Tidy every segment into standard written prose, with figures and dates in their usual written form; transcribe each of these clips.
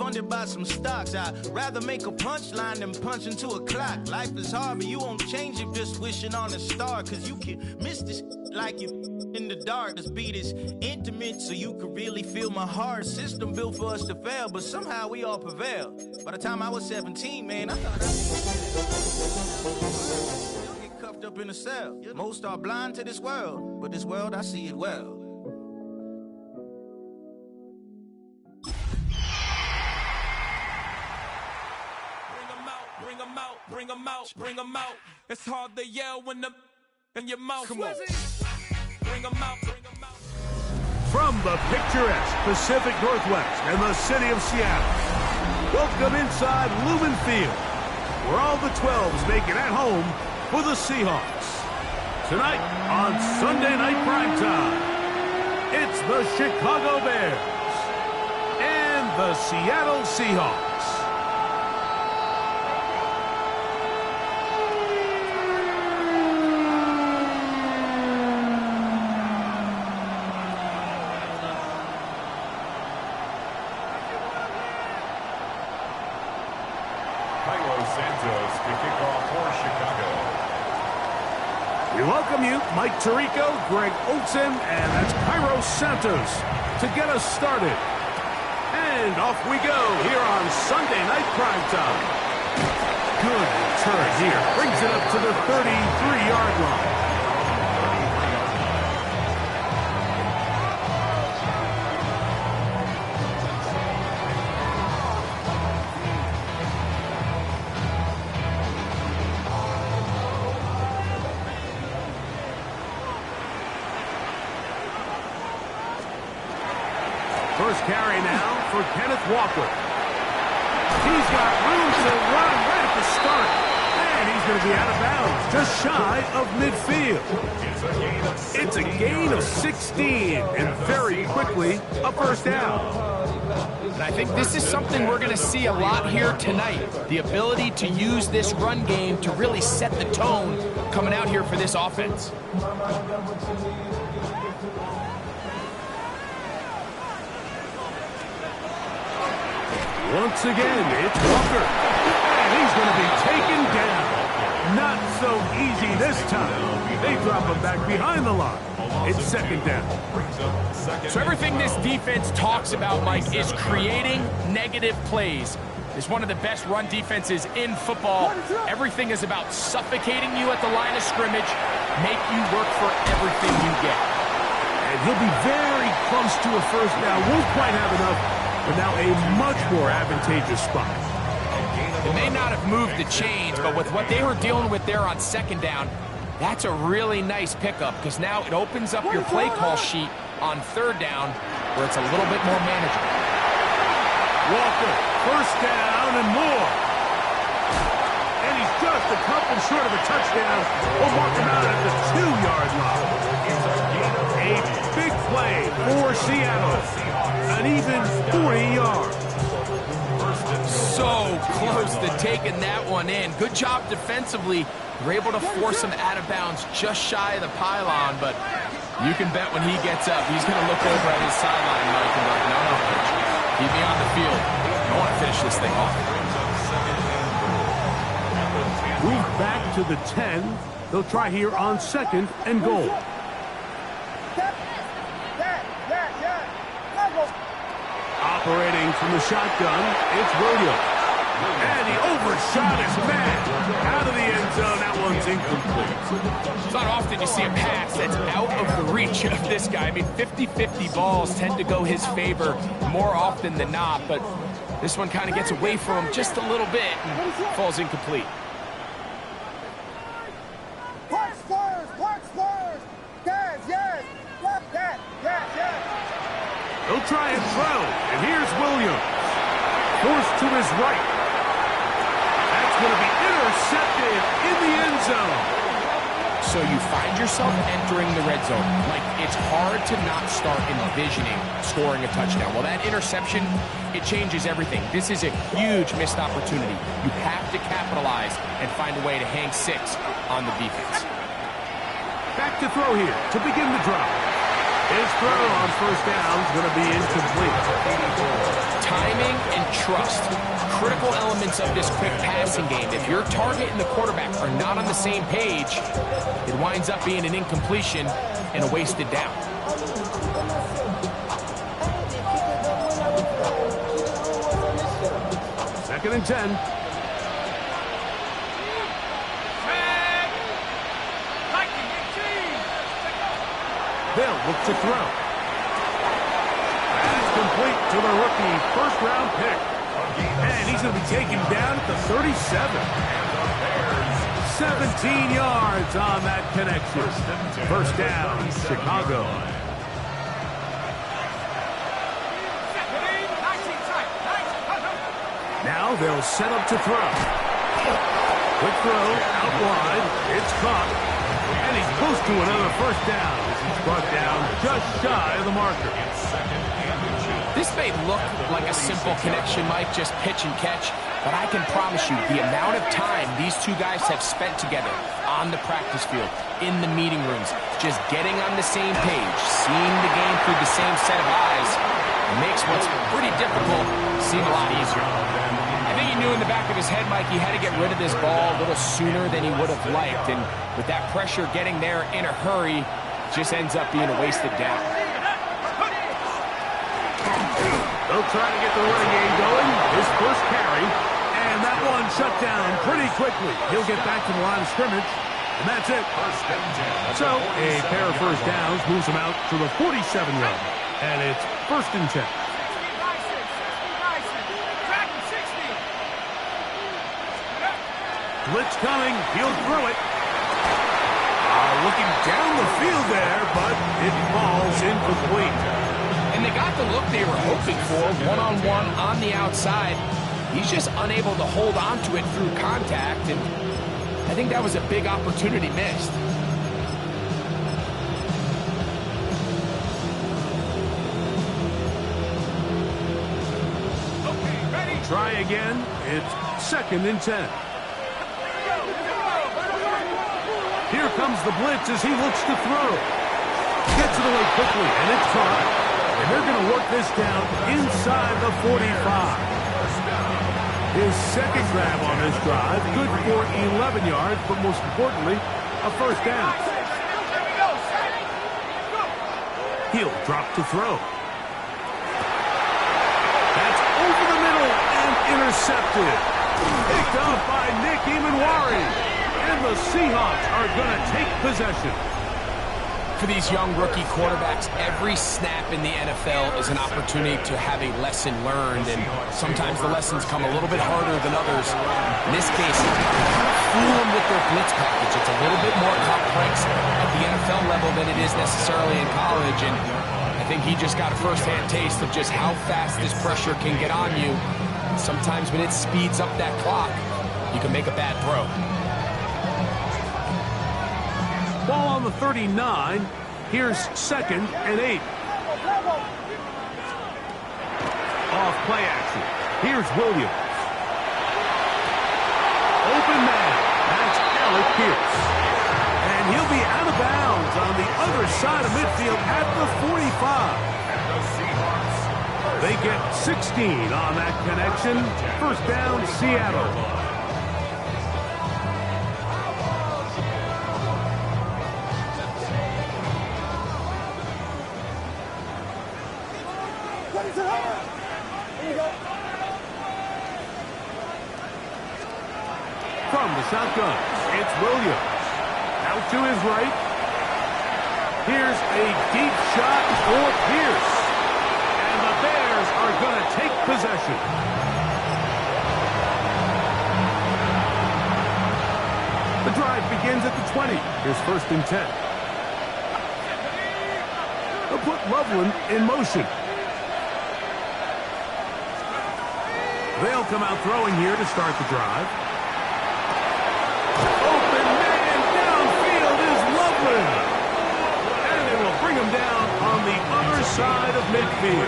funded by some stocks. I'd rather make a punchline than punch into a clock. Life is hard, but you won't change it just wishing on a star. Cause you can miss this like you in the dark. This beat is intimate, so you can really feel my heart. System built for us to fail, but somehow we all prevail. By the time I was 17, man, I thought I get cuffed up in a cell. Most are blind to this world, but this world, I see it well. Bring them out, bring them out. It's hard to yell when the in your mouth. Come on. Bring them out, bring them out. From the picturesque Pacific Northwest and the city of Seattle, welcome inside Lumen Field, where all the 12s make it at home for the Seahawks. Tonight on Sunday Night Primetime, it's the Chicago Bears and the Seattle Seahawks. We welcome you, Mike Tirico, Greg Olsen, and that's Cairo Santos to get us started. And off we go here on Sunday Night Primetime. Good return here. Brings it up to the 33-yard line. First carry now for Kenneth Walker. He's got room to run right at the start. And he's going to be out of bounds, just shy of midfield. It's a gain of 16, and very quickly, a first down. And I think this is something we're going to see a lot here tonight. The ability to use this run game to really set the tone coming out here for this offense. Once again, it's Walker, and he's going to be taken down. Not so easy this time. They drop him back behind the line. It's second down. So everything this defense talks about, Mike, is creating negative plays. It's one of the best run defenses in football. Everything is about suffocating you at the line of scrimmage, make you work for everything you get. And he'll be very close to a first down. Won't quite have enough. But now a much more advantageous spot. It may not have moved the chains, but with what they were dealing with there on second down, that's a really nice pickup because now it opens up your play call sheet on third down where it's a little bit more manageable. Walker, first down and more. And he's just a couple short of a touchdown. We'll mark him out at the 2-yard line. A big play for Seattle. An even 40 yards. So close to taking that one in. Good job defensively. They're able to force him out of bounds just shy of the pylon, but you can bet when he gets up, he's going to look over at his sideline, Mike, and be like, no, coach, keep me on the field. I want to finish this thing off. Move back to the 10. They'll try here on second and goal. Operating from the shotgun, it's Williams. And he overshot his man. Out of the end zone, that one's incomplete. It's not often you see a pass that's out of the reach of this guy. I mean, 50-50 balls tend to go his favor more often than not, but this one kind of gets away from him just a little bit and falls incomplete. Park Spurs! Yes, yes! Yes! They'll try and throw, and here's Williams. Forced to his right. That's going to be intercepted in the end zone. So you find yourself entering the red zone. Like, it's hard to not start envisioning scoring a touchdown. Well, that interception, it changes everything. This is a huge missed opportunity. You have to capitalize and find a way to hang 6 on the defense. Back to throw here to begin the drive. His throw on first down is going to be incomplete. Timing and trust, critical elements of this quick passing game. If your target and the quarterback are not on the same page, it winds up being an incompletion and a wasted down. Second and 10. They'll look to throw. That is complete to the rookie first-round pick. And he's going to be taken down at the 37. 17 yards on that connection. First down, Chicago. Now they'll set up to throw. Quick throw, out wide. It's caught. And he's close to another first down. He's brought down just shy of the marker. This may look like a simple connection, Mike, just pitch and catch, but I can promise you the amount of time these two guys have spent together on the practice field, in the meeting rooms, just getting on the same page, seeing the game through the same set of eyes, makes what's pretty difficult seem a lot easier. I think he knew in the back of his head, Mike, he had to get rid of this ball a little sooner than he would have liked, and with that pressure getting there in a hurry, just ends up being a wasted down. They'll try to get the running game going. His first carry, and that one shut down pretty quickly. He'll get back to the line of scrimmage, and that's it. So a pair of first downs moves him out to the 47-yard, and it's first and 10. Blitz coming. He'll throw it. Looking down the field there, but it falls incomplete. And they got the look they were hoping for, one-on-one on the outside. He's just unable to hold on to it through contact, and I think that was a big opportunity missed. Okay, ready? Try again. It's second and 10. Here comes the blitz as he looks to throw. Gets it away quickly, and it's caught. And they're going to work this down inside the 45. His second grab on this drive, good for 11 yards, but most importantly, a first down. He'll drop to throw. That's over the middle and intercepted. Picked up by Nick Emanwari. And the Seahawks are going to take possession. For these young rookie quarterbacks, every snap in the NFL is an opportunity to have a lesson learned, and sometimes the lessons come a little bit harder than others. In this case, fool them with their blitz package. It's a little bit more complex at the NFL level than it is necessarily in college, and I think he just got a first-hand taste of just how fast this pressure can get on you. Sometimes when it speeds up that clock, you can make a bad throw. Ball on the 39. Here's second and 8. Off play action. Here's Williams. Open man. That's Alec Pierce. And he'll be out of bounds on the other side of midfield at the 45. They get 16 on that connection. First down, Seattle. From the shotgun, it's Williams. Out to his right. Here's a deep shot for Pierce. And the Bears are going to take possession. The drive begins at the 20. Here's first and 10. They'll put Loveland in motion. They'll come out throwing here to start the drive. Open man downfield is Loveland. And they will bring him down on the other side of midfield.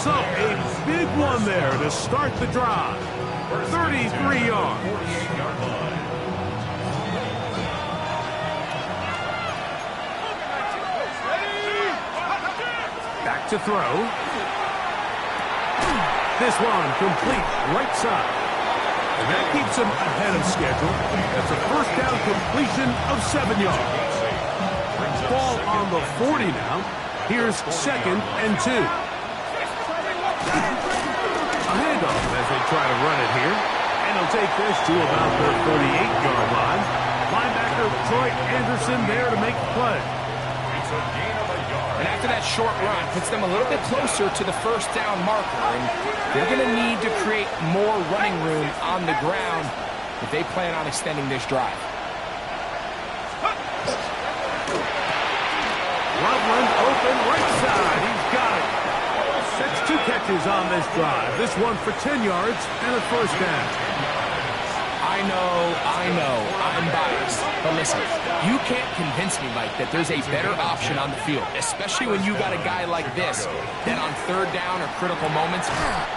So a big one there to start the drive. 33 yards. to throw. This one complete right side. And that keeps him ahead of schedule. That's a first down completion of 7 yards. Ball on the 40 now. Here's 2nd and 2. A handoff as they try to run it here. And he'll take this to about the 38-yard line. Linebacker Troy Anderson there to make the play. And after that short run, puts them a little bit closer to the first down marker. And they're going to need to create more running room on the ground if they plan on extending this drive. Loveland open right side. He's got it. That's 2 catches on this drive. This one for 10 yards and a first down. I know, I'm biased. But listen, you can't convince me, Mike, that there's a better option on the field, especially when you got a guy like this, that on 3rd down or critical moments,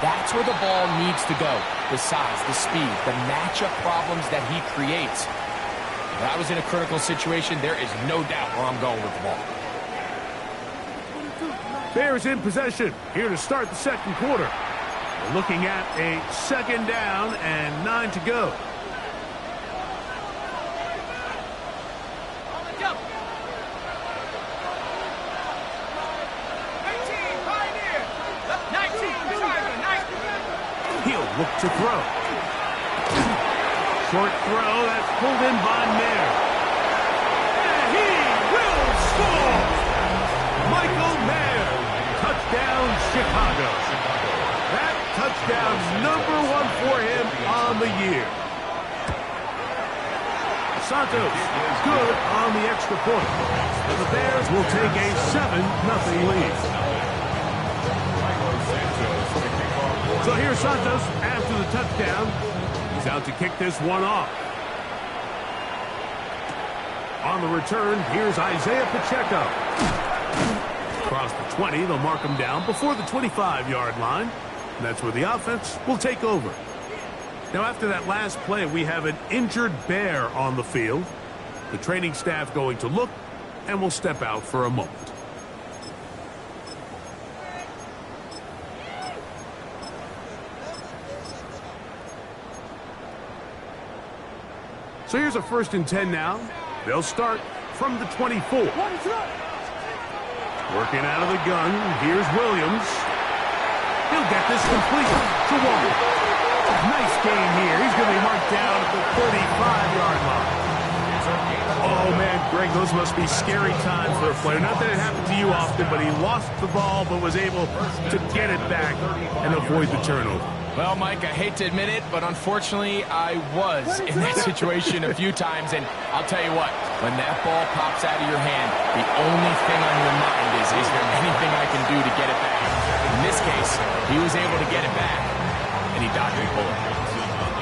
that's where the ball needs to go. The size, the speed, the matchup problems that he creates. If I was in a critical situation, there is no doubt where I'm going with the ball. Bears in possession here to start the 2nd quarter. We're looking at a 2nd down and 9 to go. He'll look to throw. Short throw that's pulled in by Mayer. And he will score! Michael Mayer. Touchdown, Chicago. That touchdown number 1 for him on the year. Santos good on the extra point. And the Bears will take a 7-0 lead. So here's Santos after the touchdown. He's out to kick this one off. On the return, here's Isaiah Pacheco. Across the 20, they'll mark him down before the 25-yard line. And that's where the offense will take over. Now, after that last play, we have an injured Bear on the field. The training staff going to look, and will step out for a moment. So here's a 1st and 10 now. They'll start from the 24. Working out of the gun, here's Williams. He'll get this complete to Walker. Nice game here. He's going to be marked down at the 35-yard line. Oh, man, Greg, those must be scary times for a player. Not that it happened to you often, but he lost the ball but was able to get it back and avoid the turnover. Well, Mike, I hate to admit it, but unfortunately, I was in that situation a few times, and I'll tell you what, when that ball pops out of your hand, the only thing on your mind is there anything I can do to get it back? In this case, he was able to get it back, and he dodged the bullet.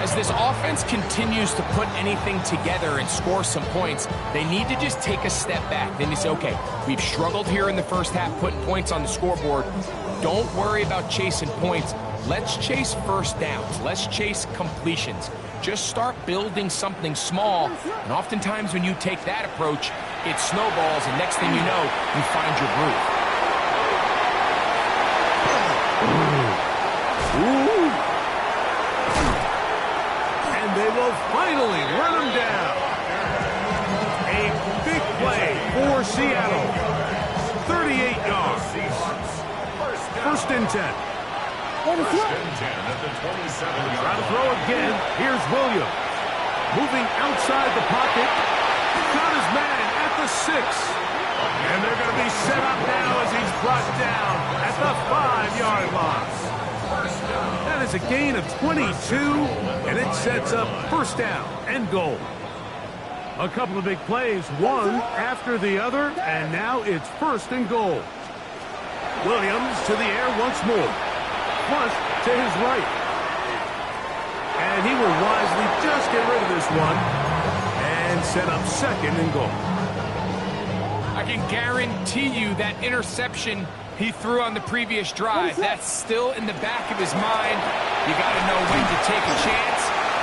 As this offense continues to put anything together and score some points, they need to just take a step back. Then you say, okay, we've struggled here in the first half putting points on the scoreboard. Don't worry about chasing points. Let's chase first downs. Let's chase completions. Just start building something small. And oftentimes when you take that approach, it snowballs, and next thing you know, you find your groove. Ooh. And they will finally run him down. A big play for Seattle. 38 yards. 1st and 10. Try to throw again. Here's Williams. Moving outside the pocket. Got his man at the 6. And they're going to be set up now as he's brought down at the 5-yard line. That is a gain of 22, and it sets up 1st down and goal. A couple of big plays, one after the other, and now it's 1st and goal. Williams to the air once more. Flush to his right. And he will wisely just get rid of this one and set up 2nd and goal. I can guarantee you that interception he threw on the previous drive, that's still in the back of his mind. You got to know when to take a chance,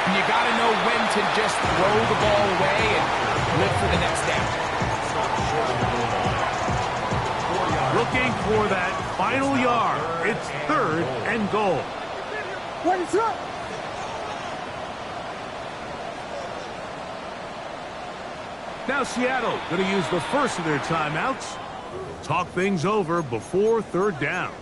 and you got to know when to just throw the ball away and live for the next down. Looking for that final yard. It's 3rd and goal. Now Seattle going to use the first of their timeouts. Talk things over before 3rd down.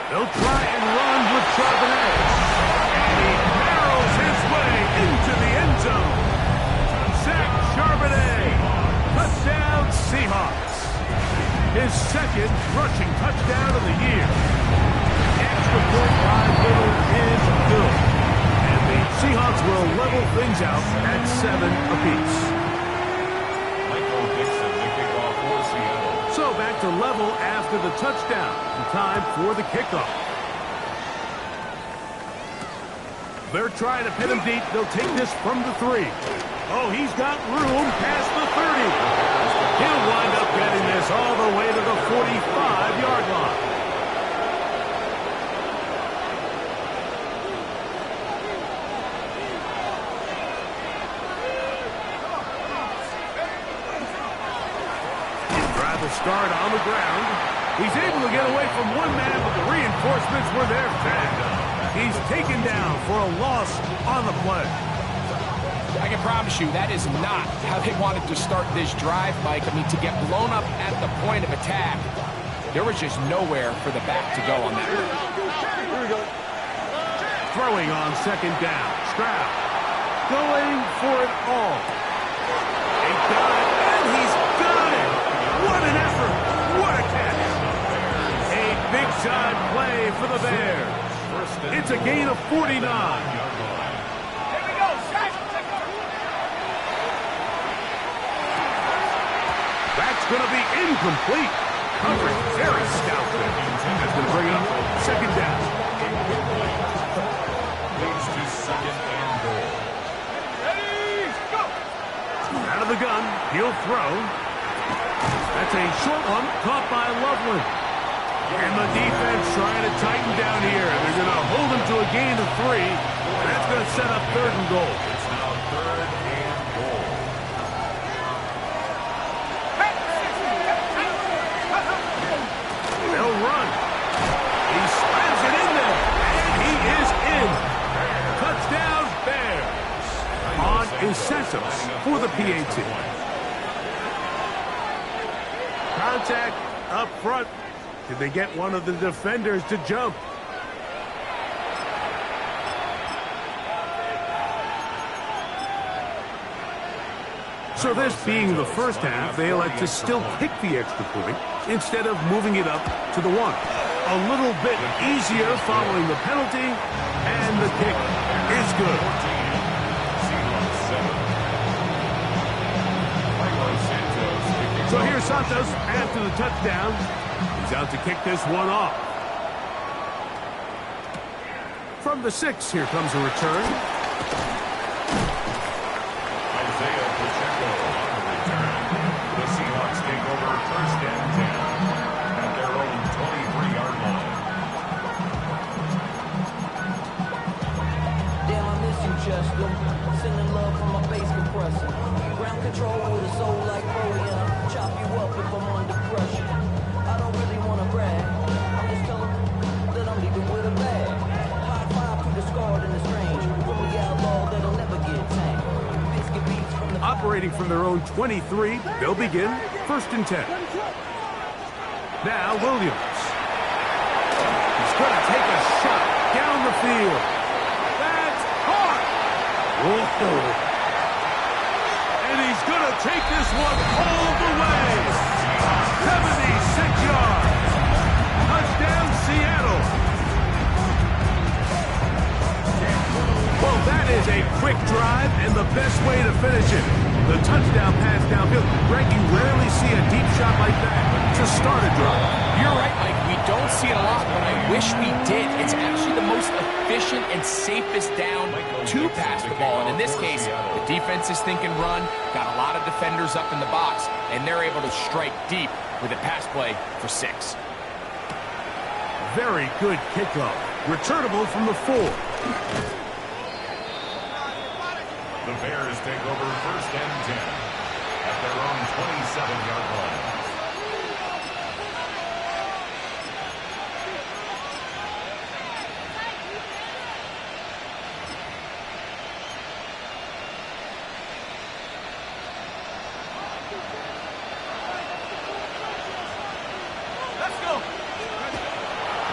They'll try and run with Charbonnet. And he barrels his way into the end zone. Zach Charbonnet. Touchdown, Seahawks. His 2nd rushing touchdown of the year. Extra point line middle is good. And the Seahawks will level things out at 7 apiece. So back to level after the touchdown. And time for the kickoff. They're trying to pin him deep. They'll take this from the 3. Oh, he's got room past the 30. He'll wind up getting this all the way to the 45-yard line. Start on the ground. He's able to get away from one man, but the reinforcements were there fast. He's taken down for a loss on the play. I can promise you that is not how they wanted to start this drive, Mike. I mean, to get blown up at the point of attack, there was just nowhere for the back to go on that. Throwing on 2nd down. Stroud going for it all. He got it, and he's got it. What an effort! What a catch! A big-time play for the Bears. It's a gain of 49. That's going to be incomplete. Covering very stout there. That's going to bring it up 2nd down. Leads to 2nd and goal. Out of the gun, he'll throw. That's a short one, caught by Loveland. And the defense trying to tighten down here. They're going to hold him to a gain of 3. And that's going to set up 3rd and goal. It's now 3rd and goal. They'll run. He slams it in there. And he is in. Touchdown, Bears. On is Santos for the PAT. Contact up front. Did they get one of the defenders to jump? So this being the first half, they elect to still kick the extra point instead of moving it up to the 1. A little bit easier following the penalty, and the kick is good. So here's Santos after the touchdown. He's out to kick this one off. From the 6, here comes a return. Isaiah Pacheco on the return. The Seahawks take over 1st and 10 at their own 23-yard line. Damn, I miss you, Chester. Sending love from my bass compressor. Ground control with a soul like Bodie. Chop you up if I'm under pressure. I don't really want to brag. I'm just telling that I'm leaving with a bag. High 5 to the scarred and the strange. From the outlaw that'll never get tamed. Biscuit beats from the... Operating from their own 23, they'll begin 1st and 10. Now Williams. He's going to take a shot down the field. That's hard. Whoa. And he's going to take this one all the way. 76 yards. Touchdown, Seattle. Well, That is a quick drive and the best way to finish it. The touchdown pass downfield. Greg, you rarely see a deep shot like that to start a drive. You're right, Mike. We don't see it a lot, but I wish we did. It's actually the most efficient and safest down to pass the ball. And in this case, the defense is thinking run, got a lot of defenders up in the box, and they're able to strike deep with a pass play for 6. Very good kickoff. Returnable from the 4. The Bears take over 1st and 10 at their own 27-yard line.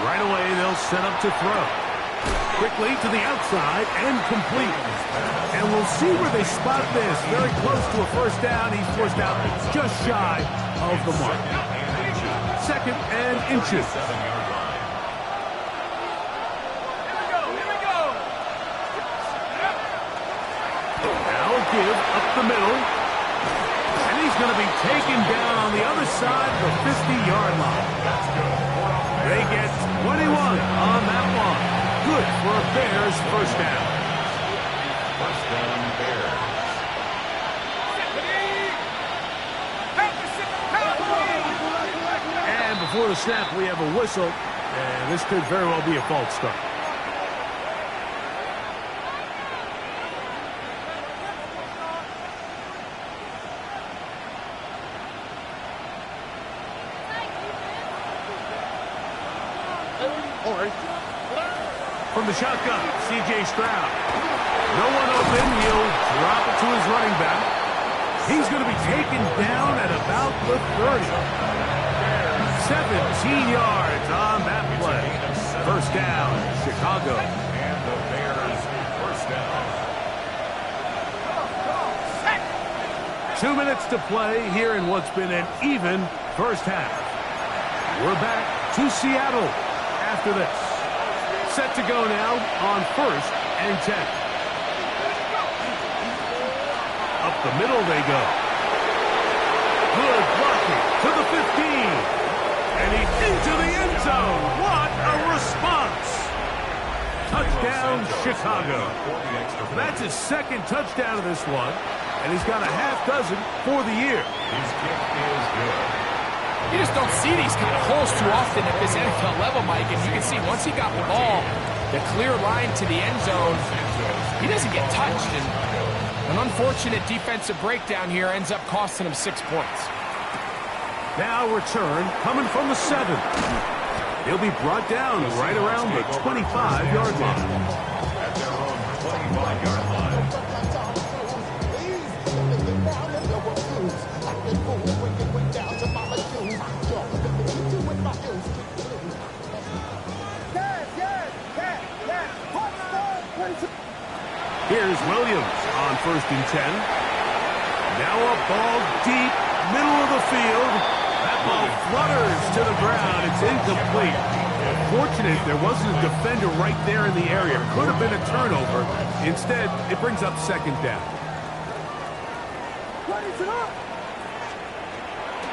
Right away, they'll set up to throw. Quickly to the outside and complete. And we'll see where they spot this. Very close to a first down. He's forced out just shy of the mark. 2nd and inches. Now a give up the middle. And he's going to be taken down on the other side of the 50-yard line. They get 21 on that one. Good for a Bears first down. First down, Bears. And before the snap, we have a whistle. And this could very well be a false start. From the shotgun, C.J. Stroud. No one open. He'll drop it to his running back. He's going to be taken down at about the 30. 17 yards on that play. First down, Chicago. And the Bears first down. 2 minutes to play here in what's been an even first half. We're back to Seattle after this. Set to go now on 1st and 10. Up the middle they go. Good blocking to the 15. And he's into the end zone. What a response. Touchdown, Chicago. That's his 2nd touchdown of this one. And he's got a half dozen for the year. His kick is good. You just don't see these kind of holes too often at this NFL level, Mike. And you can see once he got the ball, the clear line to the end zone, he doesn't get touched. And an unfortunate defensive breakdown here ends up costing him 6 points. Now return coming from the 7. He'll be brought down right around the 25-yard line. At their own 25-yard line. Here's Williams on 1st and 10. Now a ball deep, middle of the field. That ball flutters to the ground. It's incomplete. Fortunate there wasn't a defender right there in the area. Could have been a turnover. Instead, it brings up 2nd down.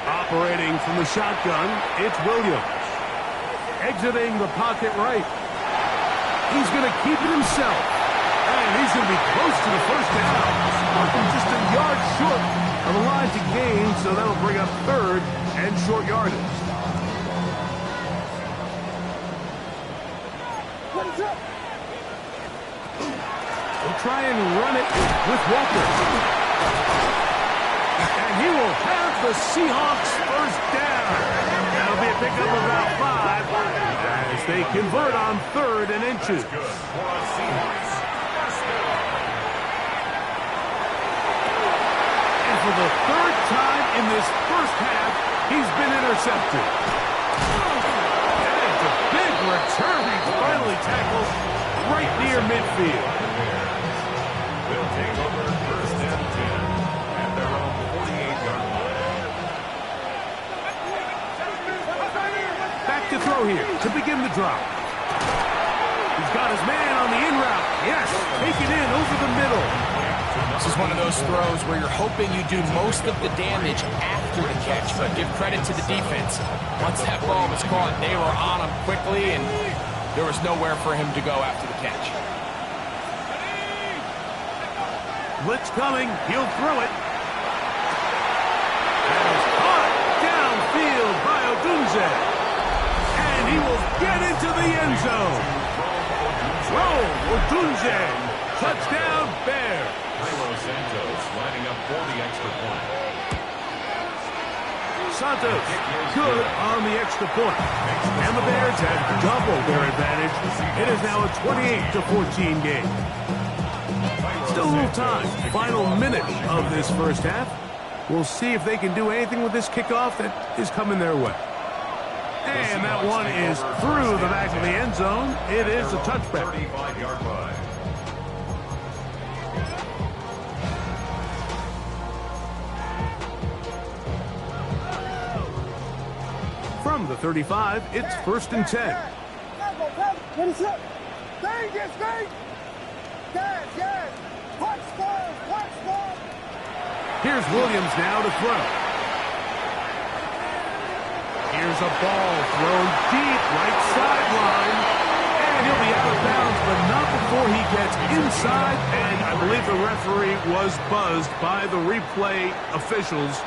Operating from the shotgun, it's Williams. Exiting the pocket right. He's going to keep it himself. And he's going to be close to the first down. Just a yard short of the line to gain, so that'll bring up 3rd and short yardage. We'll try and run it with Walker. And he will have the Seahawks first down. That'll be a pickup of about 5 as they convert on 3rd and inches. For the 3rd time in this first half, he's been intercepted. And it's a big return. He's finally tackled right near midfield. They'll take over 1st and 10 at their own 48-yard line. Back to throw here to begin the drop. He's got his man on the in route. Yes, take it in over the middle. This is one of those throws where you're hoping you do most of the damage after the catch, but give credit to the defense. Once that ball was caught, they were on him quickly, and there was nowhere for him to go after the catch. Blitz coming. He'll throw it. That is caught downfield by Odunze. And he will get into the end zone. Throw, Odunze. Touchdown, Bears. Santos lining up for the extra point. Santos good on the extra point. And the Bears have doubled their advantage. It is now a 28-14 game. Still a little time. Final minute of this first half. We'll see if they can do anything with this kickoff that is coming their way. And that one is through the back of the end zone. It is a touchback. 35-yard line. From the 35, it's 1st and 10. Here's Williams now to throw. Here's a ball thrown deep right sideline. And he'll be out of bounds, but not before he gets inside. And I believe the referee was buzzed by the replay officials,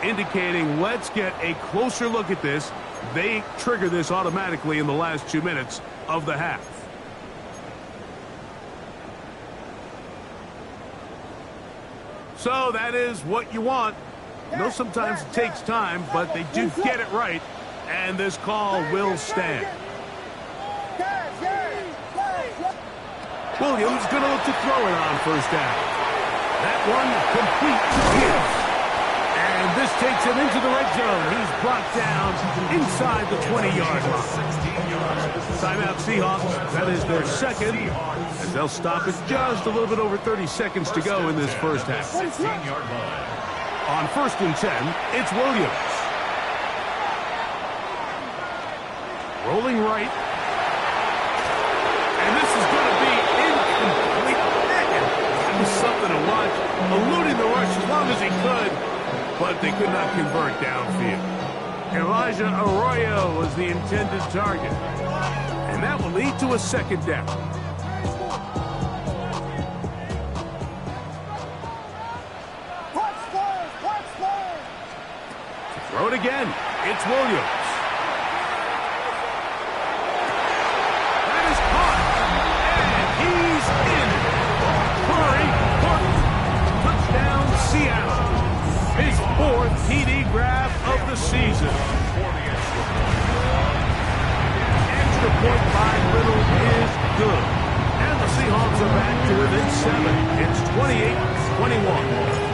indicating let's get a closer look at this. They trigger this automatically in the last 2 minutes of the half. So that is what you want. I know sometimes it takes time, but they do get it right, and this call will stand. Williams going to look to throw it on first down. That one complete to Pierce. And this takes him into the red zone. He's brought down inside the 20-yard line. Timeout Seahawks. That is their second, as they'll stop it just a little bit over 30 seconds to go in this first half. 16-yard line. On 1st and 10, it's Williams. Rolling right. And this is going to be incomplete. That was something to watch. Eluding the rush as long as he could, but they could not convert downfield. Elijah Arroyo was the intended target. And that will lead to a second down. Throw it again. It's Williams. That is caught. And he's in. Curry, touchdown, Seattle. His 4th TD grab of the season. Extra point by Little is good. And the Seahawks are back to within 7. It's 28-21.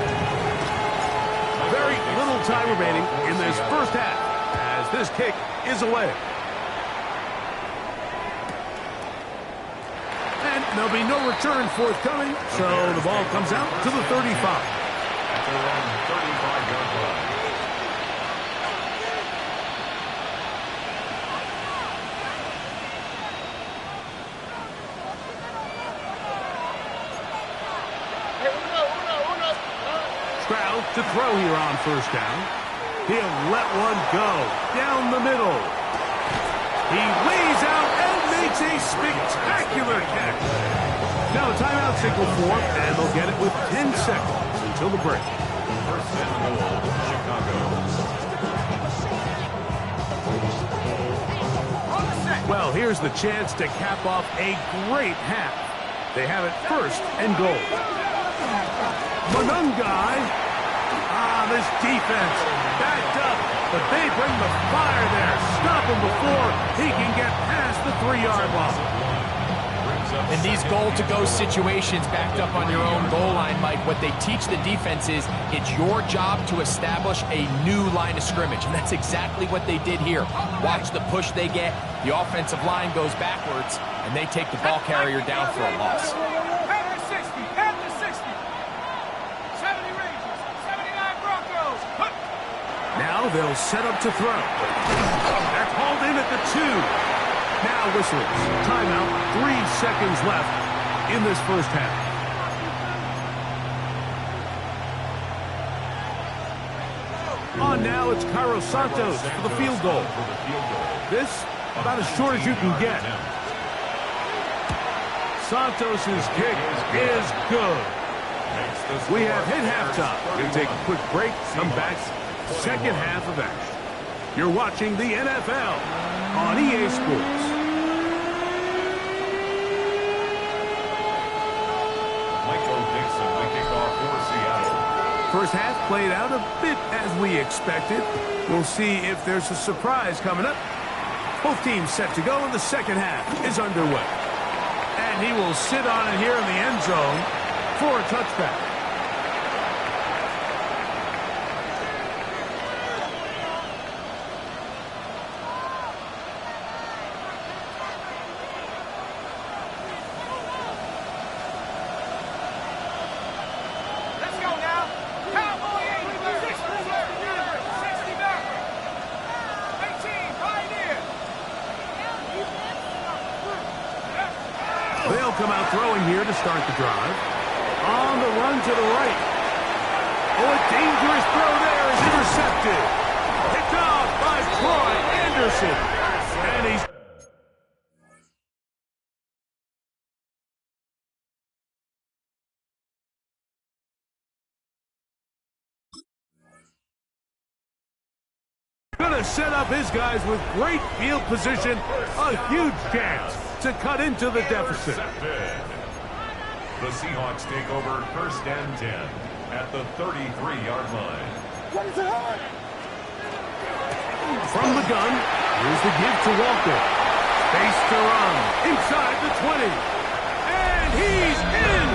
Very little time remaining in this first half as this kick is away. And there'll be no return forthcoming, so the ball comes out to the 35. At their own 35-yard line. Stroud to throw here on first down. He'll let one go down the middle. He lays out and makes a spectacular catch. Now a timeout signal for him, and they'll get it with 10 seconds until the break. 1st and goal, Chicago. Well, here's the chance to cap off a great half. They have it 1st and goal. Monungai. This defense backed up, but they bring the fire there. Stop him before he can get past the 3-yard line. In these goal-to-go situations backed up on your own goal line, Mike, what they teach the defense is it's your job to establish a new line of scrimmage, and that's exactly what they did here. Watch the push they get. The offensive line goes backwards, and they take the ball carrier down for a loss. Now they'll set up to throw. They're called in at the 2. Now whistles. Timeout. 3 seconds left in this first half. On now, it's Cairo Santos for the field goal. This, about as short as you can get. Santos' kick is good. We have hit halftime. We'll take a quick break, come back, second half of action. You're watching the NFL on EA Sports. First half played out a bit as we expected. We'll see if there's a surprise coming up. Both teams set to go, and the second half is underway. And he will sit on it here in the end zone for a touchback. They'll come out throwing here to start the drive. On the run to the right. Oh, a dangerous throw there is intercepted. Picked off by Troy Anderson. And he's... gonna set up his guys with great field position. A huge chance to cut into the deficit. The Seahawks take over first and 10 at the 33-yard line. From the gun, here's the give to Walker. Space to run inside the 20. And he's in!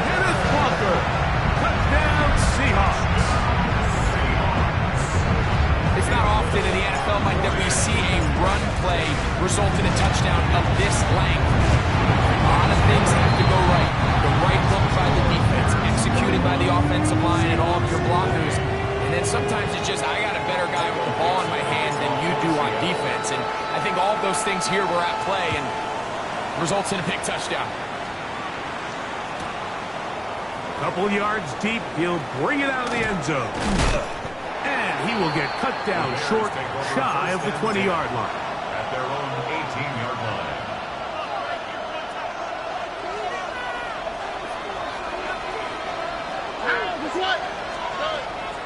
Kenneth Walker. Touchdown Seahawks. It's not often in the NFL, Mike, that we see a run play result in a touchdown of this length. A lot of things have to go right. The right look by the defense, executed by the offensive line and all of your blockers. And then sometimes it's just, I got a better guy with the ball in my hand than you do on defense. And I think all of those things here were at play and results in a big touchdown. Couple yards deep, he'll bring it out of the end zone. And he will get cut down short, shy of the 20-yard line. At their own 18-yard line.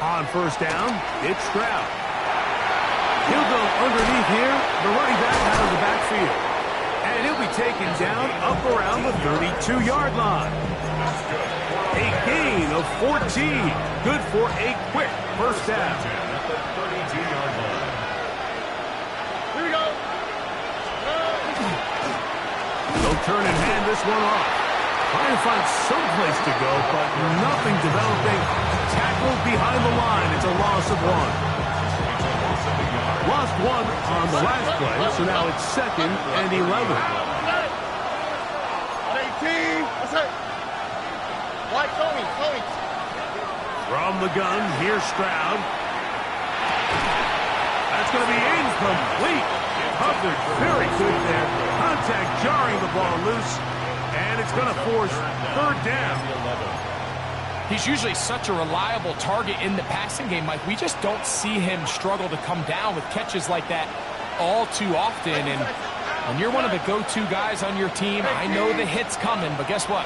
On first down, it's Stroud. He'll go underneath here. The running back out of the backfield. And he'll be taken down up around the 32-yard line. A gain of 14. Good for a quick first down. At the 32-yard line. Here we go. They'll turn and hand this one off. Trying to find some place to go, but nothing developing. Tackled behind the line. It's a loss of one. Lost one on the last play, so now it's second and 11. 18. That's it. White, Tony. From the gun, here's Stroud. That's going to be incomplete. Covered very good there. Contact jarring the ball loose. And it's going to force third down. He's usually such a reliable target in the passing game, Mike. We just don't see him struggle to come down with catches like that all too often. And when you're one of the go-to guys on your team, I know the hit's coming, but guess what?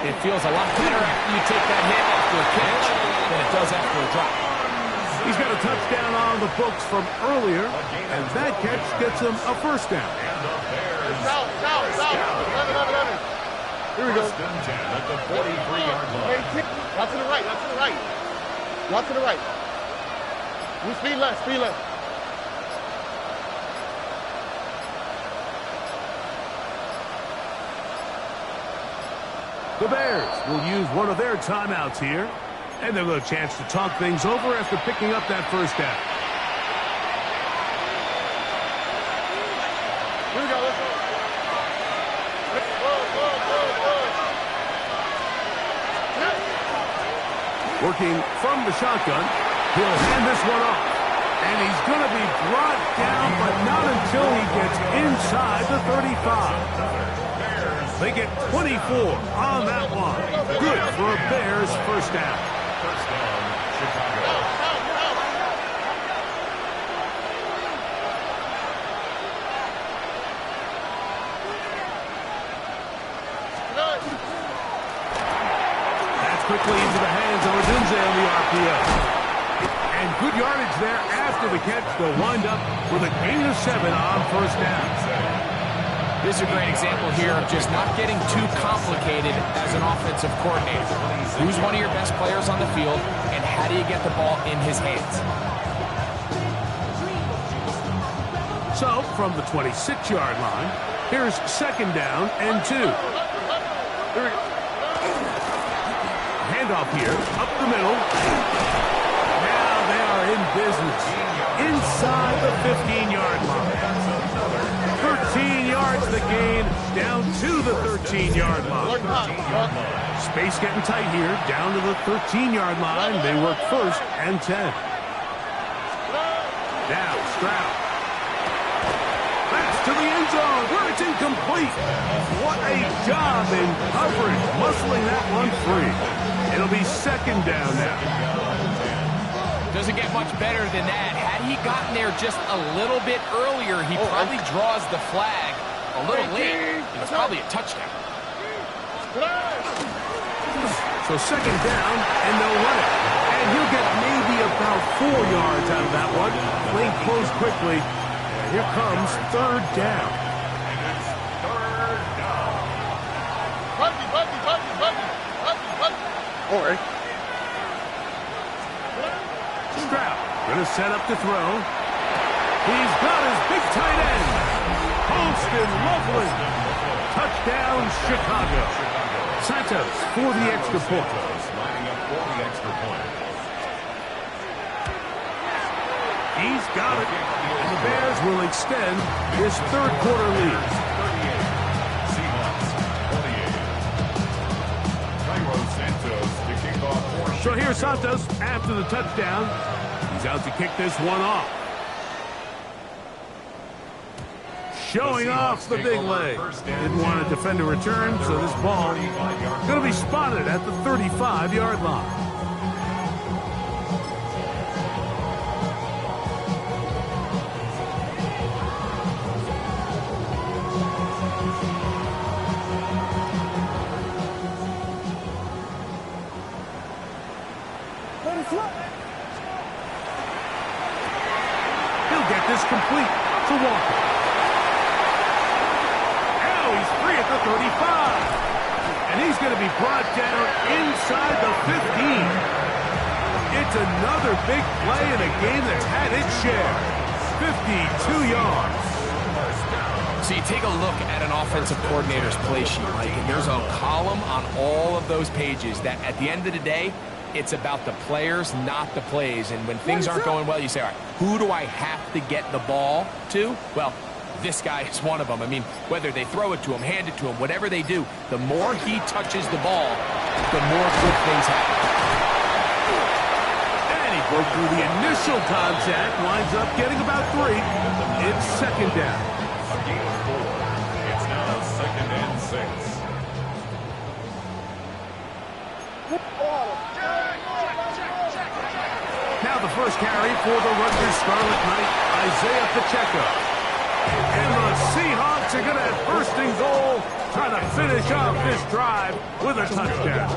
It feels a lot better after you take that hit after a catch than it does after a drop. He's got a touchdown on the books from earlier, and that catch gets him a first down. South. Here we go. First and 10 at the 43-yard line. Not to the right. Not to the right. We speed left. The Bears will use one of their timeouts here, and they'll get a chance to talk things over after picking up that first down. Here we go. Let's go. Working from the shotgun, he'll hand this one off. And he's going to be brought down, but not until he gets inside the 35. They get 24 on that one. Good for a Bears first down. First down, Chicago. That's quickly into the hands of Odunze on the RPO. And good yardage there after the catch. They'll wind up with a gain of 7 on first down. This is a great example here of just not getting too complicated as an offensive coordinator. Who's one of your best players on the field, and how do you get the ball in his hands? So, from the 26-yard line, here's second down and 2. Here we go. Handoff here, up the middle. Now they are in business. Inside the 15-yard line. 13 yards the gain, down to the 13-yard line. Space getting tight here, down to the 13-yard line. They work first and 10. Now Stroud. Pass to the end zone, where it's incomplete. What a job in coverage, muscling that one free. It'll be second down now. Doesn't get much better than that. Had he gotten there just a little bit earlier, he probably draws the flag a little late. It's probably a touchdown. So second down, and they'll run it. And he'll get maybe about 4 yards out of that one. Lane closed quickly. And here comes third down. And it's third down. All right. Stroud going to set up to throw. He's got his big tight end. Holston Loveland. Touchdown, Chicago. Santos for the extra point. Lining up for the extra point. He's got it. And the Bears will extend his third quarter lead. 38. Seahawks, 48. Cairo Santos to kick off for Chicago. So here's Santos after the touchdown. He's out to kick this one off. Showing off the big leg. Didn't want to defend a return, so this ball going to be spotted at the 35-yard line. He'll get this complete to Walker. Now he's free at the 35. And he's going to be brought down inside the 15. It's another big play in a game that's had its share. 52 yards. So you take a look at an offensive coordinator's play sheet, Mike, and there's a column on all of those pages that at the end of the day, it's about the players, not the plays. And when things aren't going well, you say, all right, who do I have to get the ball to? Well, this guy is one of them. I mean, whether they throw it to him, hand it to him, whatever they do, the more he touches the ball, the more good things happen. And he broke through the initial contact, winds up getting about 3. It's second down. A gain of 4. It's now second and 6. Now the first carry for the Rutgers Scarlet Knight, Isaiah Pacheco. And the Seahawks are going to have first and goal, trying to finish off this drive with a touchdown.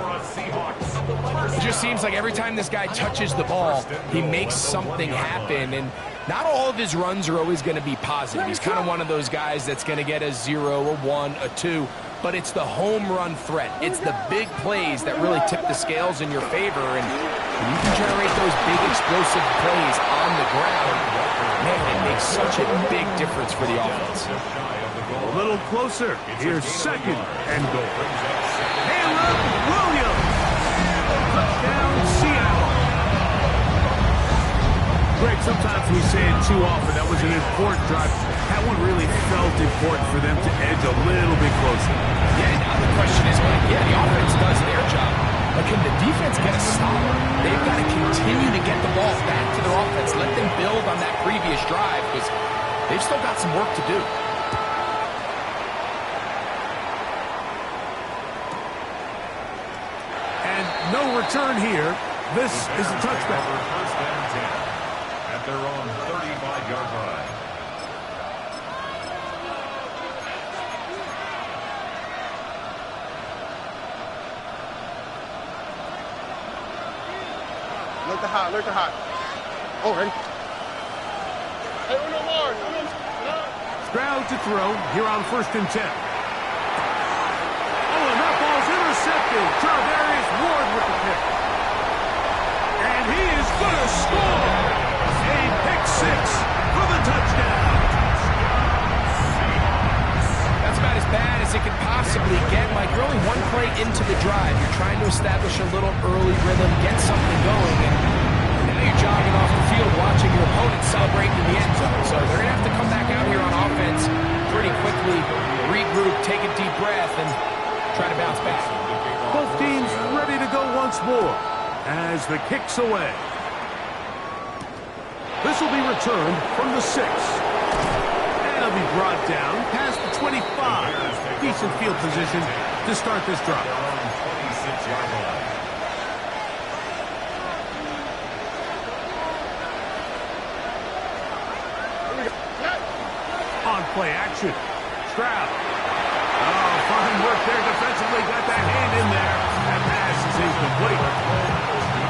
It just seems like every time this guy touches the ball, he makes something happen. And not all of his runs are always going to be positive. He's kind of one of those guys that's going to get a 0, a 1, a 2. But it's the home run threat. It's the big plays that really tip the scales in your favor. And when you can generate those big explosive plays on the ground, man, it makes such a big difference for the offense. A little closer. Here's second and goal. Caleb Williams. Touchdown, Seattle. Greg, sometimes we say it too often. That was an important drive. That one really felt important for them to edge a little bit closer. Yeah, now the question is, the offense does their job. But can the defense get a stop? They've got to continue to get the ball back to their offense. Let them build on that previous drive because they've still got some work to do. no return here. This is a touchback. First and 10 at their own 35-yard line. Look the hot, look the hot. Oh, ready? Hey, no more. Stroud to throw here on 1st and 10. Oh, and that ball's intercepted. Charvarius Ward with the pick. And he is going to score. A pick six for the touchdown. That's about as bad as it can possibly get. Mike, you're only one play into the drive. You're trying to establish a little early rhythm, get something going, and now you're jogging off the field watching your opponent celebrating in the end zone. So they're going to have to come back out here on offense pretty quickly, regroup, take a deep breath, and try to bounce back. Both teams ready to go once more as the kick's away. This will be returned from the 6. And it'll be brought down past the 25. Decent field position to start this drive. 26-yard line. On play action. Stroud. Oh, fine work there defensively. Got that hand in there. That pass is incomplete.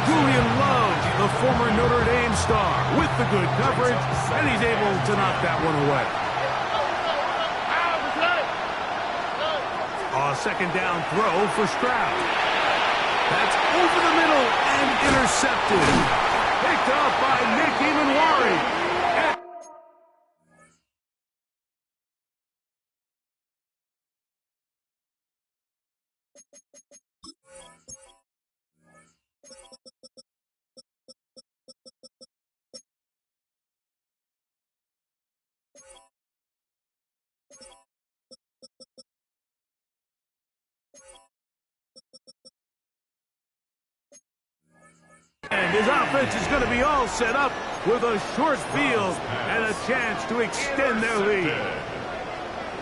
Julian Love, the former Notre Dame star, with the good coverage, and he's able to knock that one away. A 2nd down throw for Stroud. That's over the middle and intercepted. Picked up by Nick Emanwari. And his offense is going to be all set up with a short field and a chance to extend their lead.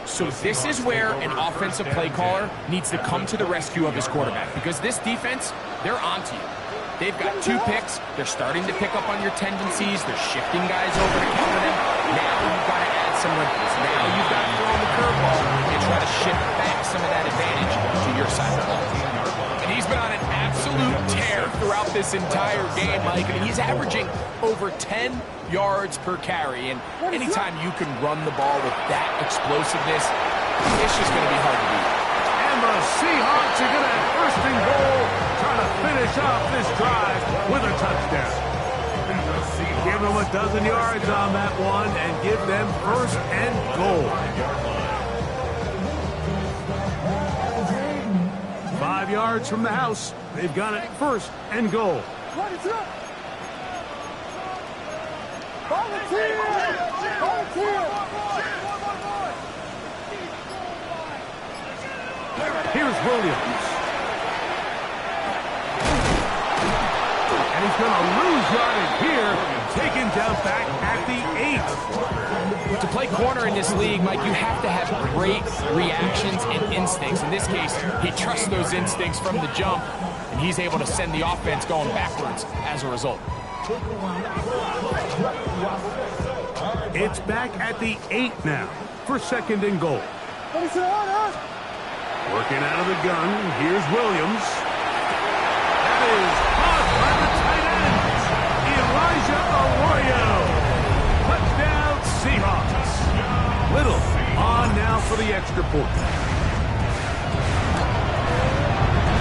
So this is where an offensive play caller needs to come to the rescue of his quarterback, because this defense, they're onto you. They've got 2 picks. They're starting to pick up on your tendencies. They're shifting guys over to counter them. Now you've got to add some wrinkles. Now you've got to throw in the curveball and try to shift back some of that advantage to your side of the ball. And he's been on an absolute tear throughout this entire game, Mike. I mean, he's averaging over 10 yards per carry. And anytime you can run the ball with that explosiveness, it's just going to be hard to beat. And the Seahawks are going to have 1st and goal, trying to finish off this drive with a touchdown. Give them a dozen yards on that one and give them 1st and goal. 5 yards from the house. They've got it 1st and goal. Here's Williams. And he's going to lose yardage here. Taken down back at the 8. To play corner in this league, Mike, you have to have great reactions and instincts. In this case, he trusts those instincts from the jump, and he's able to send the offense going backwards as a result. It's back at the 8 now for 2nd and goal. Working out of the gun, here's Williams. That is caught by the tight end, Elijah Arroyo. Touchdown, Seahawks. Little on now for the extra point.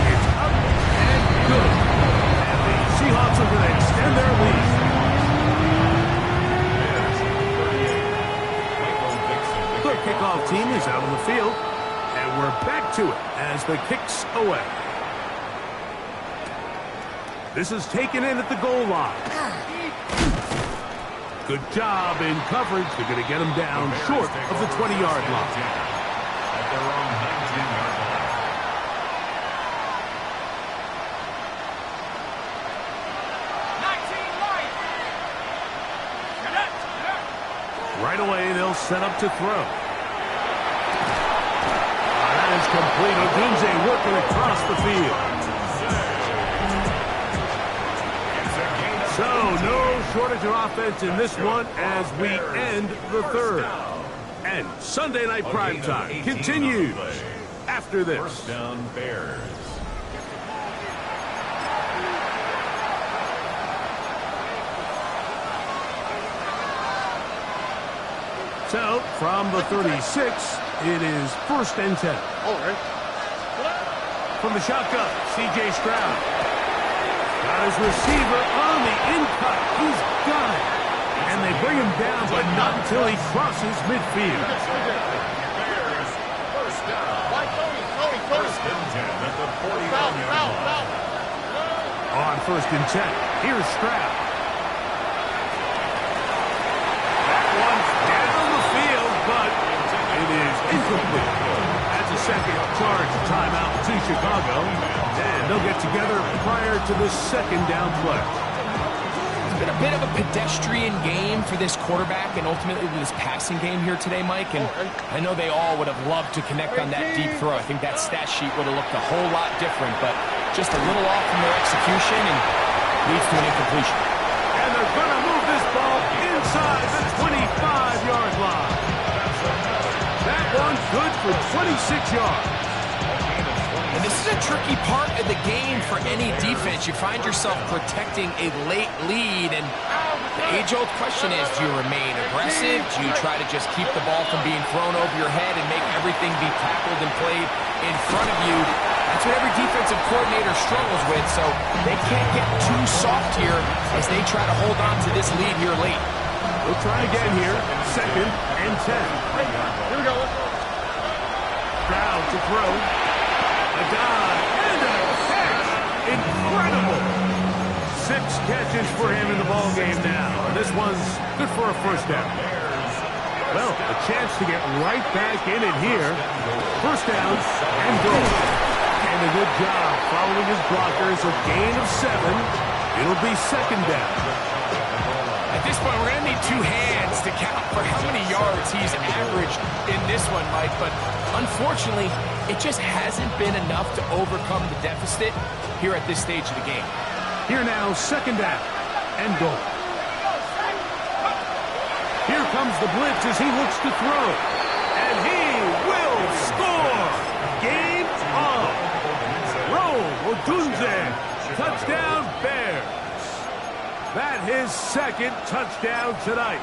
It's up and good. And the Seahawks are going to extend their lead. The kickoff team is out on the field. And we're back to it as the kick's away. This is taken in at the goal line. Good job in coverage. They're going to get him down short of the 20-yard line. At their own 19-yard line. Right away, they'll set up to throw. That is complete. Odunze working across the field. So, no shortage of offense in this one as we end the third. And Sunday Night Primetime continues after this. First down, Bears. So, from the 36, it is 1st and 10. All right. From the shotgun, C.J. Stroud. Got his receiver on the in-cut. He's got it. And they bring him down, but not until he crosses midfield. Bears, first down. First and 10 at the 41-yard line. On 1st and 10, here's Stroud. That one's down the field, but it is incomplete. That's a second charge timeout to Chicago. And they'll get together prior to the 2nd down play. It's been a bit of a pedestrian game for this quarterback and ultimately this passing game here today, Mike. And I know they all would have loved to connect on that deep throw. I think that stat sheet would have looked a whole lot different, but just a little off from their execution and leads to an incompletion. And they're going to move this ball inside the 25-yard line. That one good for 26 yards. And this is a tricky part of the game for any defense. You find yourself protecting a late lead, and the age-old question is, do you remain aggressive? Do you try to just keep the ball from being thrown over your head and make everything be tackled and played in front of you? That's what every defensive coordinator struggles with, so they can't get too soft here as they try to hold on to this lead here late. We'll try again here. 2nd and 10. Here we go. Stroud to throw. A dive and a catch. Incredible. 6 catches for him in the ball game now. And this one's good for a 1st down. Well, a chance to get right back in it here. 1st down and goal. And a good job following his blockers. A gain of 7. It'll be 2nd down. At this point, we're going to need 2 hands to count for how many yards he's averaged in this one, Mike. But unfortunately, it just hasn't been enough to overcome the deficit here at this stage of the game. Here now, 2nd down and goal. Here comes the blitz as he looks to throw. And he will score. Game on. Roll Odunze. Touchdown, Bears. That his 2nd touchdown tonight.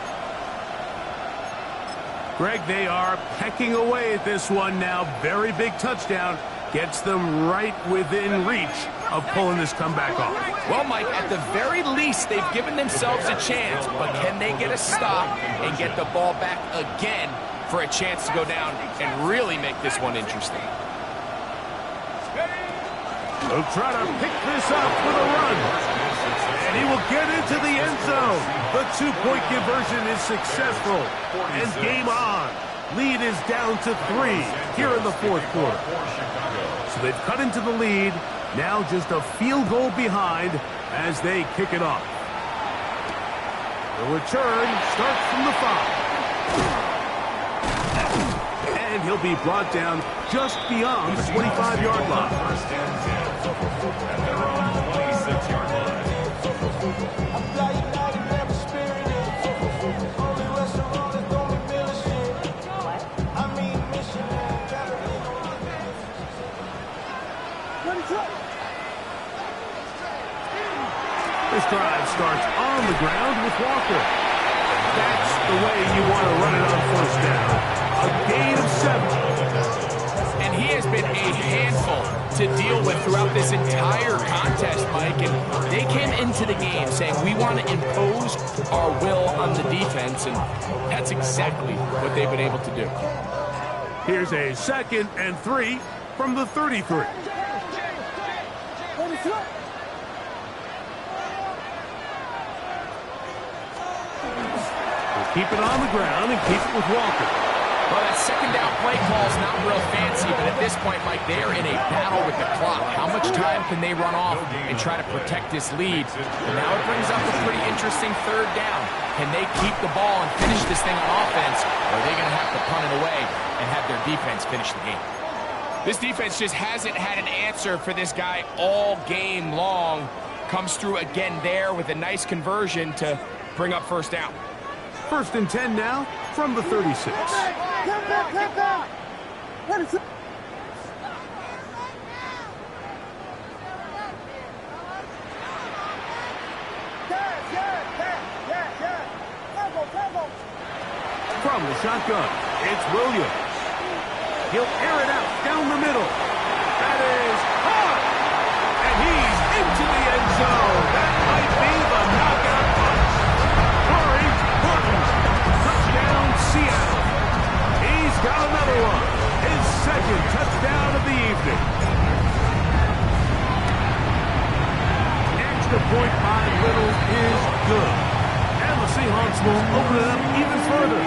Greg, they are pecking away at this one now. Very big touchdown. Gets them right within reach of pulling this comeback off. Well, Mike, at the very least, they've given themselves a chance. But can they get a stop and get the ball back again for a chance to go down and really make this one interesting? They'll try to pick this up with a run. And he will get into the end zone. The 2-point conversion is successful. And game on. Lead is down to 3 here in the 4th quarter. So they've cut into the lead. Now just a field goal behind as they kick it off. The return starts from the 5. And he'll be brought down just beyond the 25-yard line. First and 10 at their own 26-yard line. This drive starts on the ground with Walker. That's the way you want to run it on 1st down. A gain of 7. And he has been a handful to deal with throughout this entire contest, Mike. And they came into the game saying, we want to impose our will on the defense. And that's exactly what they've been able to do. Here's a 2nd and 3 from the 33. Keep it on the ground and keep it with Walker. Well, that 2nd down play call is not real fancy, but at this point, Mike, they are in a battle with the clock. How much time can they run off and try to protect this lead? And now it brings up a pretty interesting 3rd down. Can they keep the ball and finish this thing on offense, or are they going to have to punt it away and have their defense finish the game? This defense just hasn't had an answer for this guy all game long. Comes through again there with a nice conversion to bring up first down. 1st and 10 now from the 36. From the shotgun, it's Williams. He'll air it out down the middle. That is hot! And he's into the end zone. That might be the knockout punch. Corey Horton. Touchdown, Seattle. He's got another one. His 2nd touchdown of the evening. Extra point by Little is good. And the Seahawks will open it up even further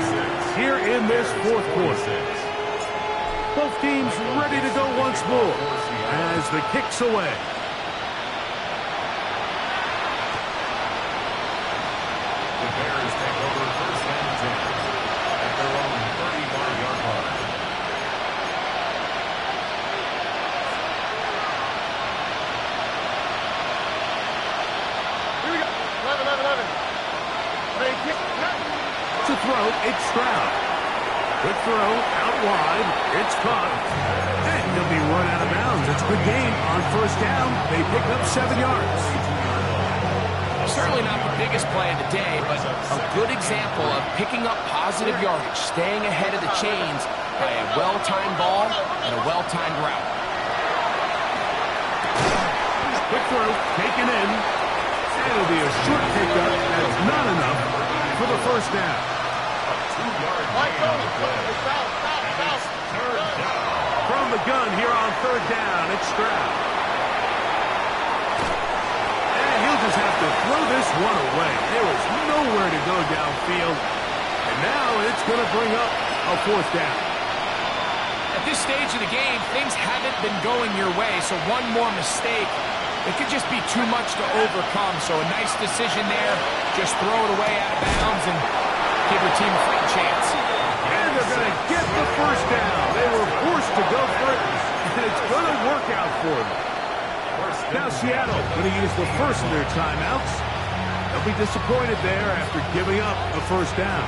here in this 4th quarter. Both teams ready to go once more as the kick's away. The Bears take over 1st and 10 at their own 31-yard line. Here we go. 11. To throw, it's Stroud. Quick throw, out wide, it's caught. And he'll be run out of bounds. It's a good game on 1st down. They pick up 7 yards. Certainly not the biggest play of the day, but a good example of picking up positive yardage, staying ahead of the chains by a well-timed ball and a well-timed route. Quick throw, taken in. And it'll be a short pickup. That's not enough for the 1st down. From the gun here on 3rd down, it's Stroud. And he'll just have to throw this one away. There was nowhere to go downfield. And now it's going to bring up a 4th down. At this stage of the game, things haven't been going your way, so one more mistake, it could just be too much to overcome. So a nice decision there. Just throw it away out of bounds and give your team a fighting chance. And they're going to get the 1st down. They were forced to go for it, and it's going to work out for them. Now Seattle going to use the first of their timeouts. They'll be disappointed there after giving up a 1st down.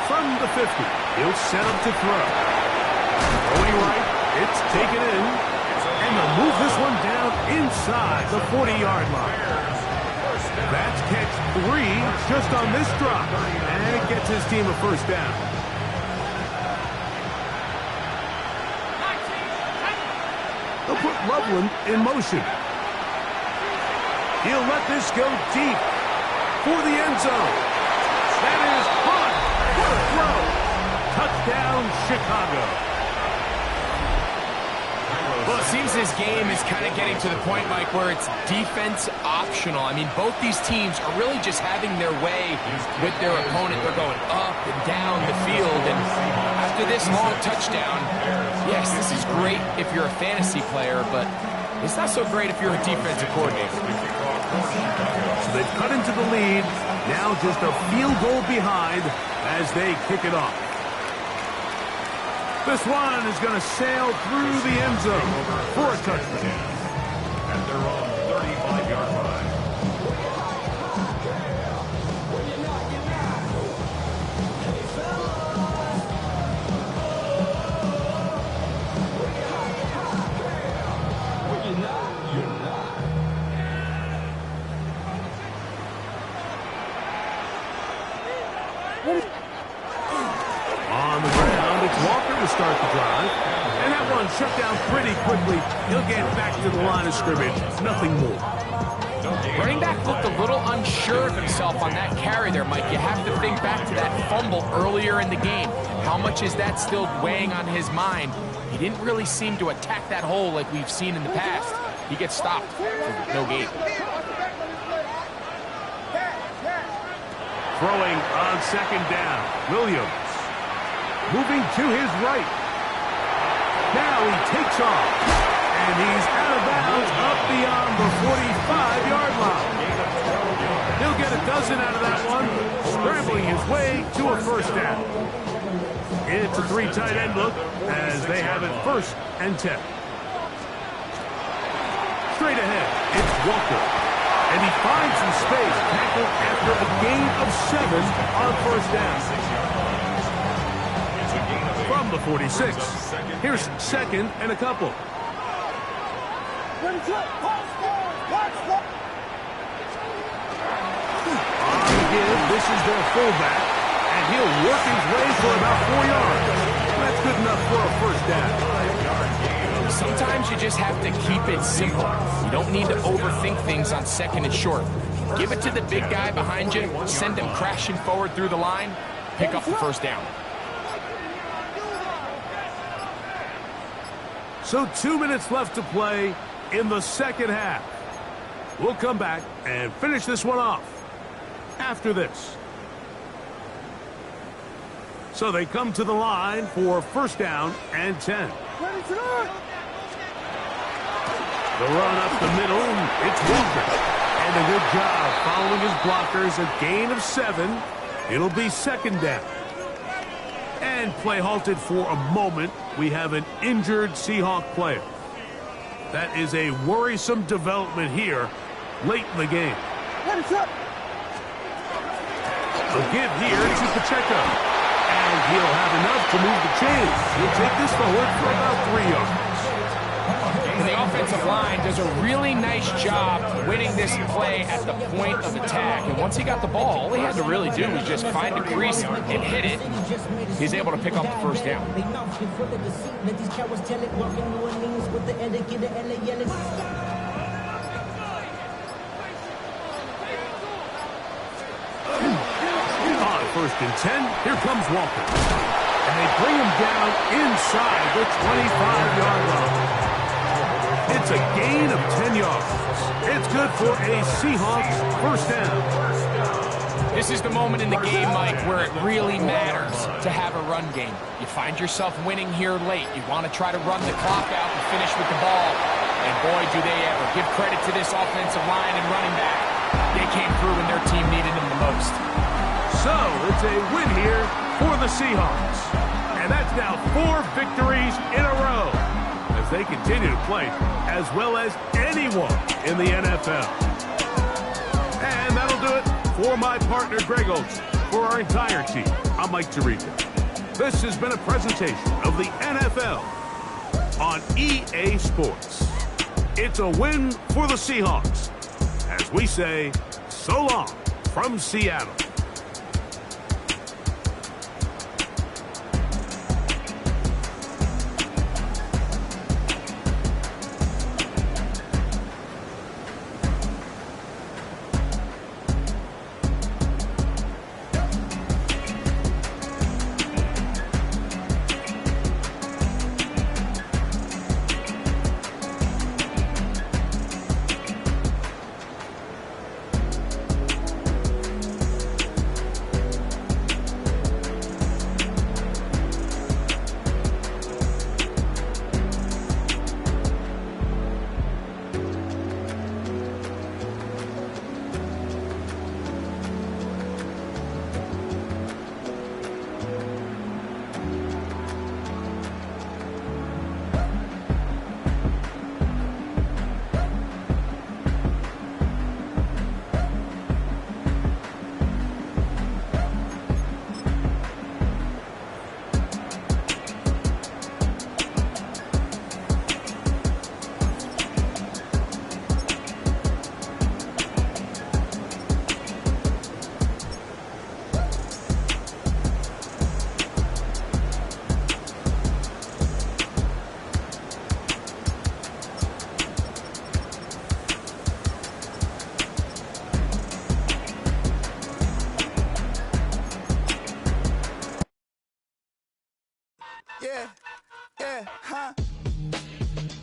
From the 50, he'll set up to throw. Throwing right, it's taken in, and they'll move this one down inside the 40-yard line. That's catch 3 just on this drop, and it gets his team a 1st down. They'll put Loveland in motion. He'll let this go deep for the end zone. That is hot. What a throw. Touchdown, Chicago. Well, it seems this game is kind of getting to the point, Mike, where it's defense optional. I mean, both these teams are really just having their way with their opponent. They're going up and down the field, and after this long touchdown, yes, this is great if you're a fantasy player, but it's not so great if you're a defensive coordinator. So they've cut into the lead, now just a field goal behind as they kick it off. This one is going to sail through the end zone for a touchdown. At their own 35-yard line. On the ground, it's Walker to start the drive. And that one shut down pretty quickly. He'll get back to the line of scrimmage. Nothing more. Running back looked a little unsure of himself on that carry there, Mike. You have to think back to that fumble earlier in the game. How much is that still weighing on his mind? He didn't really seem to attack that hole like we've seen in the past. He gets stopped for no gain. Throwing on 2nd down, Williams. Moving to his right. Now he takes off. And he's out of bounds up beyond the 45-yard line. He'll get a dozen out of that one. scrambling his way to a first down. It's a three tight end look as they have it 1st and 10. Straight ahead, it's Walker. And he finds some space, tackled after a gain of 7 on 1st down. From the 46, here's 2nd and a couple. On the give, this is their fullback, and he'll work his way for about 4 yards. That's good enough for a 1st down. Sometimes you just have to keep it simple. You don't need to overthink things on 2nd and short. Give it to the big guy behind you, send him crashing forward through the line, pick up the 1st down. So 2 minutes left to play in the 2nd half. We'll come back and finish this one off after this. So they come to the line for 1st down and 10. The run up the middle, it's Walker. And a good job following his blockers, a gain of 7. It'll be 2nd down. And play halted for a moment. We have an injured Seahawk player. That is a worrisome development here late in the game. A give here to Pacheco. And he'll have enough to move the chains. He'll take this forward for about 3 yards. And the offensive line does a really nice job winning this play at the point of attack. And once he got the ball, all he had to really do was just find a crease and hit it. He's able to pick up the 1st down. On 1st and 10, here comes Walker. And they bring him down inside the 25-yard line. It's a gain of 10 yards. It's good for a Seahawks 1st down. This is the moment in the game, Mike, where it really matters to have a run game. You find yourself winning here late. You want to try to run the clock out and finish with the ball. And boy, do they ever. Give credit to this offensive line and running back. They came through when their team needed them the most. So it's a win here for the Seahawks. And that's now 4 victories in a row as they continue to play as well as anyone in the NFL. And that'll do it for my partner, Greg Olson. For our entire team, I'm Mike Tirico. This has been a presentation of the NFL on EA Sports. It's a win for the Seahawks as we say so long from Seattle.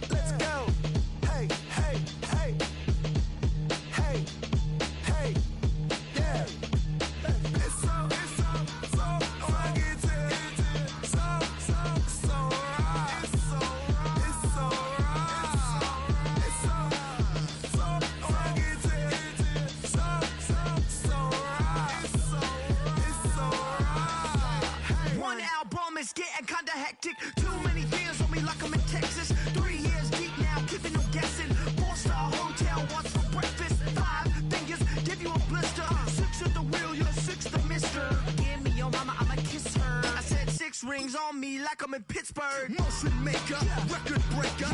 Let's go. Hey, hey, hey. Hey, hey, yeah. It's so fucking so right. It's so fucking so right. it's getting kinda hectic. Too many fans on me like I'm in Texas. 3 years deep now, keeping them guessing. 4-star hotel, what's for breakfast? 5 fingers, give you a blister. 6 at the wheel, you're 6 the mister. Give me your mama, I'ma kiss her. I said 6 rings on me like I'm in Pittsburgh. Motion maker, record breaker.